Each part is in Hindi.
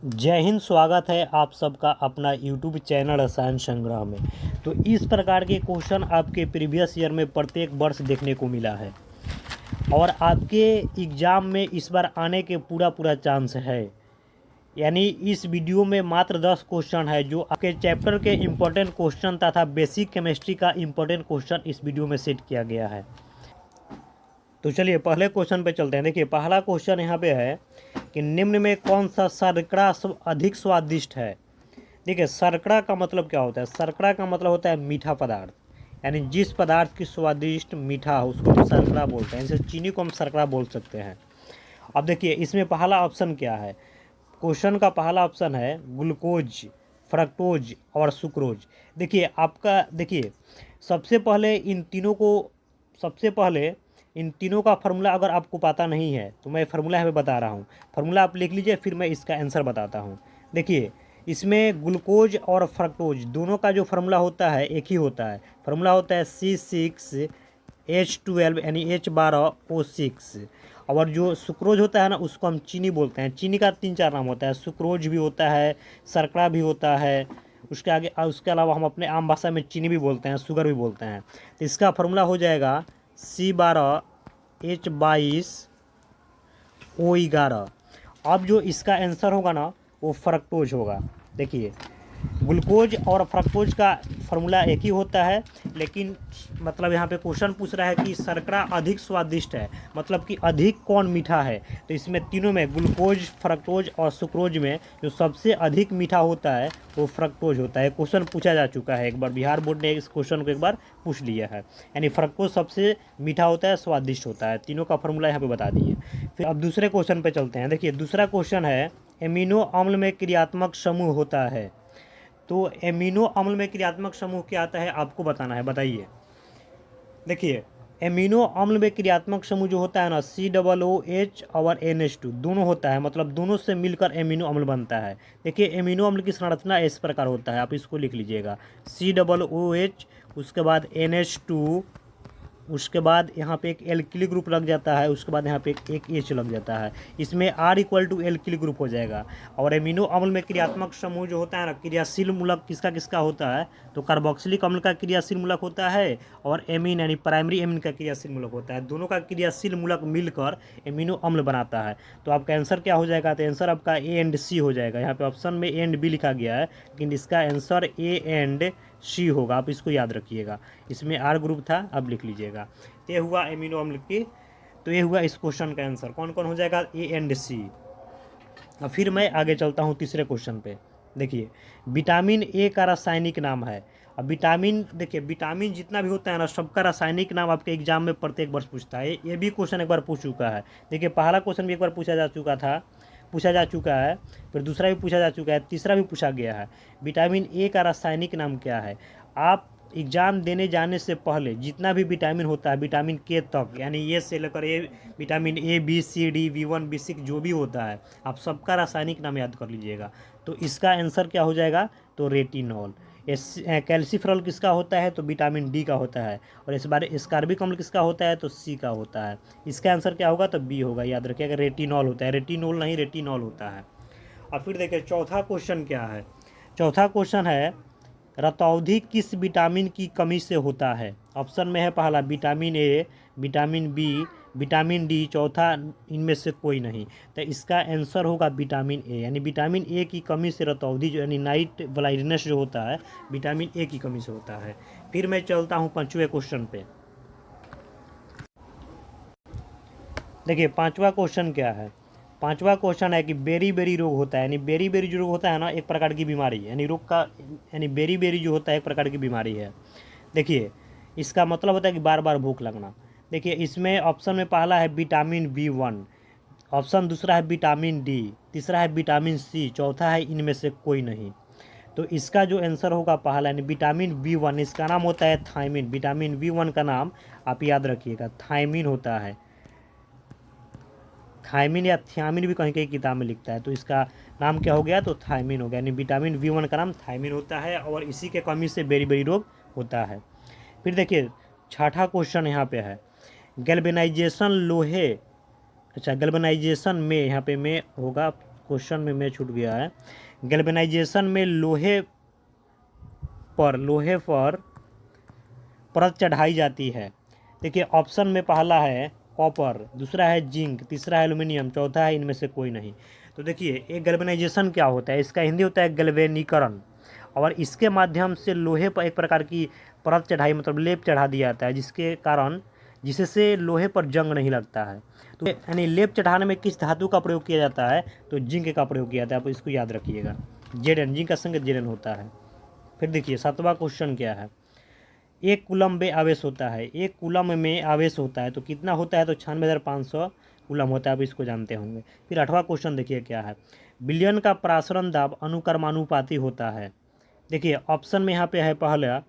जय हिंद। स्वागत है आप सबका अपना यूट्यूब चैनल रसायन संग्रह में। तो इस प्रकार के क्वेश्चन आपके प्रीवियस ईयर में प्रत्येक वर्ष देखने को मिला है और आपके एग्ज़ाम में इस बार आने के पूरा चांस है। यानी इस वीडियो में मात्र 10 क्वेश्चन है जो आपके चैप्टर के इम्पोर्टेंट क्वेश्चन तथा बेसिक केमिस्ट्री का इम्पोर्टेंट क्वेश्चन इस वीडियो में सेट किया गया है। तो चलिए पहले क्वेश्चन पे चलते हैं। देखिए पहला क्वेश्चन यहाँ पे है कि निम्न में कौन सा शर्करा अधिक स्वादिष्ट है। देखिए शर्करा का मतलब क्या होता है। शर्करा का मतलब होता है मीठा पदार्थ, यानी जिस पदार्थ की स्वादिष्ट मीठा हो उसको हम शर्करा बोलते हैं। जैसे चीनी को हम शर्करा बोल सकते हैं। अब देखिए इसमें पहला ऑप्शन क्या है। क्वेश्चन का पहला ऑप्शन है ग्लूकोज, फ्रक्टोज और सुक्रोज। देखिए सबसे पहले इन तीनों का फार्मूला अगर आपको पता नहीं है तो मैं फार्मूला यहाँ पे बता रहा हूँ। फार्मूला आप लिख लीजिए, फिर मैं इसका आंसर बताता हूँ। देखिए इसमें ग्लूकोज और फ्रक्टोज दोनों का जो फार्मूला होता है एक ही होता है। फार्मूला होता है C6H12 यानी H12O6। और जो सुक्रोज होता है ना उसको हम चीनी बोलते हैं। चीनी का 3-4 नाम होता है, सुक्रोज भी होता है, शर्करा भी होता है। उसके अलावा हम अपने आम भाषा में चीनी भी बोलते हैं, शुगर भी बोलते हैं। तो इसका फार्मूला हो जाएगा C12H22O11। अब जो इसका आंसर होगा ना वो फ्रक्टोज होगा। देखिए ग्लूकोज और फ्रक्टोज का फार्मूला एक ही होता है, लेकिन मतलब यहाँ पे क्वेश्चन पूछ रहा है कि शर्करा अधिक स्वादिष्ट है, मतलब कि अधिक कौन मीठा है। तो इसमें तीनों में ग्लूकोज, फ्रक्टोज और सुक्रोज में जो सबसे अधिक मीठा होता है वो फ्रक्टोज होता है। क्वेश्चन पूछा जा चुका है एक बार, बिहार बोर्ड ने इस क्वेश्चन को एक बार पूछ लिया है। यानी फ्रक्टोज सबसे मीठा होता है, स्वादिष्ट होता है। तीनों का फार्मूला यहाँ पे बता दिए। फिर अब दूसरे क्वेश्चन पे चलते हैं। देखिए दूसरा क्वेश्चन है एमिनो अम्ल में क्रियात्मक समूह होता है। तो एमिनो अम्ल में क्रियात्मक समूह क्या आता है आपको बताना है, बताइए। देखिए एमिनो अम्ल में क्रियात्मक समूह जो होता है ना COOH और NH2 दोनों होता है, मतलब दोनों से मिलकर एमिनो अम्ल बनता है। देखिए एमिनो अम्ल की संरचना इस प्रकार होता है, आप इसको लिख लीजिएगा। COOH, उसके बाद NH2, उसके बाद यहाँ पे एक एल्किल ग्रुप लग जाता है, उसके बाद यहाँ पे एक H लग जाता है। इसमें R एल्किल ग्रुप हो जाएगा। और एमिनो अम्ल में क्रियात्मक समूह जो होता है ना, क्रियाशील मूलक किसका किसका होता है, तो कार्बोक्सिलिक अम्ल का क्रियाशील मूलक होता है और एमीन यानी प्राइमरी एमीन का क्रियाशील मूलक होता है। दोनों का क्रियाशील मूलक मिलकर एमिनो अम्ल बनाता है। तो आपका आंसर क्या हो जाएगा, तो आंसर आपका A एंड C हो जाएगा। यहाँ पे ऑप्शन में A एंड B लिखा गया है, लेकिन इसका आंसर A एंड C होगा। आप इसको याद रखिएगा। इसमें R ग्रुप था, अब लिख लीजिएगा। तो ये हुआ एमिनो अम्ल की। तो ये हुआ इस क्वेश्चन का आंसर। कौन कौन हो जाएगा, A एंड C। अब फिर मैं आगे चलता हूँ तीसरे क्वेश्चन पे। देखिए विटामिन ए का रासायनिक नाम है। अब विटामिन, देखिए विटामिन जितना भी होता है ना सबका रासायनिक नाम आपके एग्जाम में प्रत्येक वर्ष पूछता है। ये भी क्वेश्चन एक बार पूछ चुका है। देखिए पहला क्वेश्चन भी एक बार पूछा जा चुका है, फिर दूसरा भी पूछा जा चुका है, तीसरा भी पूछा गया है। विटामिन ए का रासायनिक नाम क्या है। आप एग्ज़ाम देने जाने से पहले जितना भी विटामिन होता है विटामिन के तक, यानी ये से लेकर ये vitamin A B C D V1 V6 जो भी होता है आप सबका रासायनिक नाम याद कर लीजिएगा। तो इसका आंसर क्या हो जाएगा, तो रेटिनॉल। कैल्सीफेरॉल किसका होता है, तो विटामिन डी का होता है। और इस बार स्कारबिक अम्ल किसका होता है, तो सी का होता है। इसका आंसर क्या होगा, तो बी होगा। याद रखिएगा रेटिनॉल होता है, रेटिनॉल नहीं रेटिनॉल होता है। और फिर देखिए चौथा क्वेश्चन क्या है। चौथा क्वेश्चन है रतौंधी किस विटामिन की कमी से होता है। ऑप्शन में है पहला vitamin A, vitamin B, vitamin D, चौथा इनमें से कोई नहीं। तो इसका आंसर होगा विटामिन ए। यानी विटामिन ए की कमी से रतौंधी जो यानी नाइट ब्लाइंडनेस जो होता है विटामिन ए की कमी से होता है। फिर मैं चलता हूँ पाँचवें क्वेश्चन पे। देखिए पाँचवा क्वेश्चन क्या है। पांचवा क्वेश्चन है कि बेरी बेरी रोग होता है। यानी बेरी बेरी जो रोग होता है ना एक प्रकार की बीमारी है। यानी रोग का यानी बेरी बेरी जो होता है एक प्रकार की बीमारी है। देखिए इसका मतलब होता है कि बार बार भूख लगना। देखिए इसमें ऑप्शन में पहला है विटामिन B1, ऑप्शन दूसरा है विटामिन डी, तीसरा है विटामिन सी, चौथा है इनमें से कोई नहीं। तो इसका जो आंसर होगा पहला यानी विटामिन B1, इसका नाम होता है थायमिन। विटामिन B1 का नाम आप याद रखिएगा थायमिन होता है। थायमिन या थियामिन भी कहीं कहीं किताब में लिखता है। तो इसका नाम क्या हो गया, तो थायमिन हो गया। यानी विटामिन B1 का नाम थायमिन होता है और इसी के कमी से बेरी बेरी रोग होता है। फिर देखिए छठा क्वेश्चन यहाँ पे है गैल्वेनाइजेशन लोहे, अच्छा गैल्वेनाइजेशन में यहाँ पे में होगा क्वेश्चन में छूट गया है। गैल्वेनाइजेशन में लोहे पर परत चढ़ाई जाती है। देखिए ऑप्शन में पहला है कॉपर, दूसरा है जिंक, तीसरा है एल्युमिनियम, चौथा है इनमें से कोई नहीं। तो देखिए एक गैल्वेनाइजेशन क्या होता है, इसका हिंदी होता है गैल्वेनीकरण, और इसके माध्यम से लोहे पर एक प्रकार की परत चढ़ाई मतलब लेप चढ़ा दिया जाता है, जिसके कारण जिससे लोहे पर जंग नहीं लगता है। तो यानी लेप चढ़ाने में किस धातु का प्रयोग किया जाता है, तो जिंक का प्रयोग किया जाता है। आप इसको याद रखिएगा, जेडन, जिंक का संग जेडन होता है। फिर देखिए 7वां क्वेश्चन क्या है, एक कूलम में आवेश होता है, एक कूलम में आवेश होता है तो कितना होता है, तो 96,500 कूलम होता है, आप इसको जानते होंगे। फिर 8वां क्वेश्चन देखिए क्या है, विलयन का परासरण दाब अनुक्रमानुपाती होता है। देखिए ऑप्शन में यहाँ पे है पहला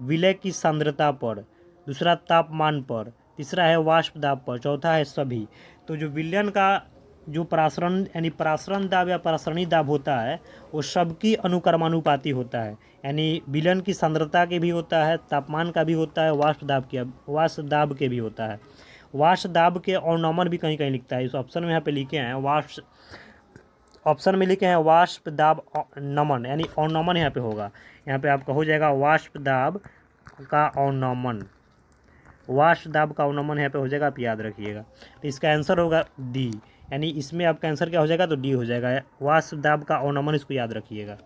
विलय की सांद्रता पर, दूसरा तापमान पर, तीसरा है वाष्प दाब पर, चौथा है सभी। तो जो विलयन का जो परासरण यानी परासरण दाब या परासरणी दाब होता है वो सबकी अनुक्रमानुपाती होता है, यानी विलयन की सांद्रता के भी होता है, तापमान का भी होता है, वाष्प दाब के भी होता है। वाष्प दाब के ऑर्नोमन भी कहीं कहीं लिखता है, इस ऑप्शन में यहाँ पे लिखे हैं ऑप्शन में लिखे हैं वाष्प दाब नमन, यानी ऑर्नोमन यहाँ पे होगा। यहाँ पे आपका हो जाएगा वाष्प दाब का ऑर्नोमन, वाष्प दाब का ऑर्नोमन यहाँ पे हो जाएगा, आप याद रखिएगा। तो इसका आंसर होगा डी, यानी इसमें आपका आंसर क्या हो जाएगा, तो डी हो जाएगा, वाष्प दाब का ऑर्नोमन, इसको याद रखिएगा।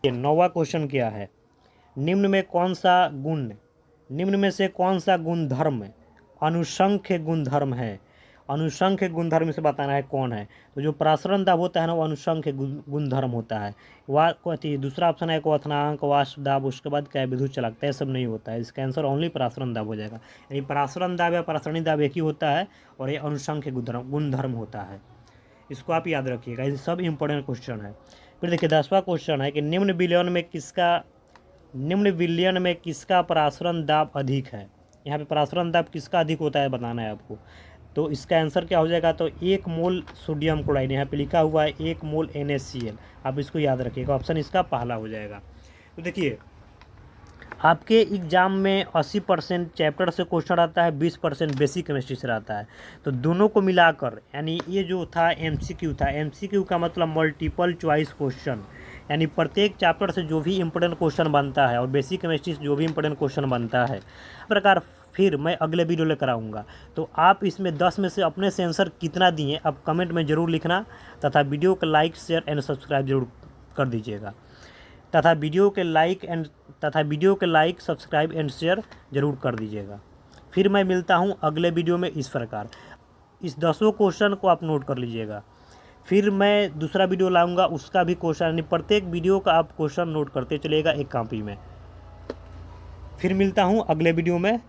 9वां क्वेश्चन क्या है, निम्न में से कौन सा गुणधर्म अनुसंख्य गुणधर्म है। अनुसंख्य गुणधर्म से बताना है कौन है, तो जो परासरण दाब होता है ना वो अनुसंख्य गुणधर्म होता है। दूसरा ऑप्शन है क्वथनांक, वाष्प दाब, उसके बाद क्या है विद्युत चालकता, ये सब नहीं होता है। इसका आंसर ओनली परासरण दाब हो जाएगा, यानी परासरण दाब या परासरणी दाब एक ही होता है और ये अनुसंख्य गुणधर्म होता है। इसको आप याद रखिएगा, ये सब इंपॉर्टेंट क्वेश्चन है। फिर देखिए 10वां क्वेश्चन है कि निम्न विलयन में किसका परासरण दाब अधिक है। यहाँ पे परासरण दाब किसका अधिक होता है बताना है आपको। तो इसका आंसर क्या हो जाएगा, तो 1 मोल सोडियम क्लोराइड, यहाँ पे लिखा हुआ है 1 मोल NaCl, आप इसको याद रखिएगा, ऑप्शन इसका पहला हो जाएगा। तो देखिए आपके एग्जाम में 80% चैप्टर से क्वेश्चन आता है, 20% बेसिक केमिस्ट्री से आता है। तो दोनों को मिलाकर यानी ये जो था MCQ था, MCQ का मतलब मल्टीपल चॉइस क्वेश्चन, यानी प्रत्येक चैप्टर से जो भी इंपॉर्टेंट क्वेश्चन बनता है और बेसिक केमिस्ट्री से जो भी इंपॉर्टेंट क्वेश्चन बनता है प्रकार फिर मैं अगले वीडियो लेकर आऊँगा। तो आप इसमें 10 में से अपने से आंसर कितना दिए आप कमेंट में ज़रूर लिखना, तथा वीडियो को लाइक शेयर एंड सब्सक्राइब जरूर कर दीजिएगा, तथा वीडियो के लाइक सब्सक्राइब एंड शेयर जरूर कर दीजिएगा। फिर मैं मिलता हूँ अगले वीडियो में। इस प्रकार इस 10 क्वेश्चन को आप नोट कर लीजिएगा, फिर मैं दूसरा वीडियो लाऊंगा, उसका भी क्वेश्चन, यानी प्रत्येक वीडियो का आप क्वेश्चन नोट करते चलिएगा एक कॉपी में। फिर मिलता हूँ अगले वीडियो में।